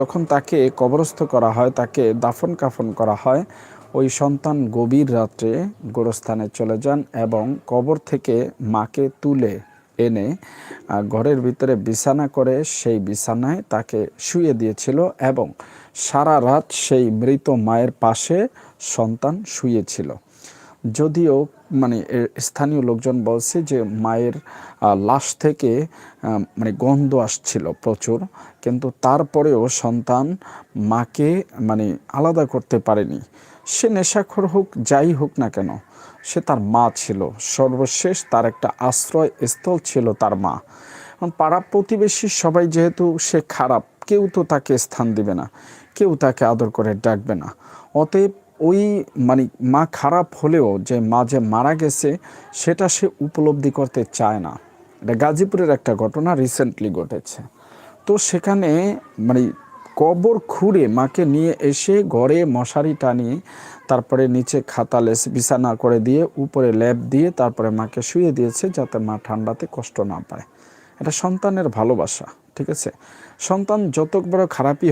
যখন তাকে কবরস্থ করা হয়, তাকে দাফন কাফন করা হয়, ওই সন্তান গভীর রাত্রে গোরস্থানে চলে যান এবং কবর থেকে মাকে তুলে এনে ঘরের ভিতরে বিছানা করে সেই বিছানায় তাকে শুইয়ে দিয়েছিল এবং সারা রাত সেই মৃত মায়ের পাশে সন্তান শুয়েছিল। যদিও স্থানীয় লোকজন বলছে যে মায়ের লাশ থেকে গন্ধ আসছিল প্রচুর, কিন্তু তারপরেও সন্তান মাকে আলাদা করতে পারেনি। সে নেশাখোর হোক, যাই হোক না কেন, সে তার মা ছিল। সর্বশেষ তার একটা আশ্রয়স্থল ছিল তার মা। পাড়া প্রতিবেশী সবাই যেহেতু সে খারাপ, কেউ তো তাকে স্থান দিবে না, কেউ তাকে আদর করে ডাকবে না। অতএব ওই মা খারাপ হলেও যে মা যে মারা গেছে সেটা সে উপলব্ধি করতে চায় না। এটা গাজীপুরের একটা ঘটনা রিসেন্টলি ঘটেছে। তো সেখানে কবর খুঁড়ে মাকে নিয়ে এসে ঘরে মশারি টানিয়ে তারপরে নিচে খাতা লেস বিছানা করে দিয়ে উপরে ল্যাপ দিয়ে তারপরে মাকে শুয়ে দিয়েছে যাতে মা ঠান্ডাতে কষ্ট না পায়। এটা সন্তানের ভালোবাসা। ঠিক আছে, সন্তান যত বড় খারাপই হোক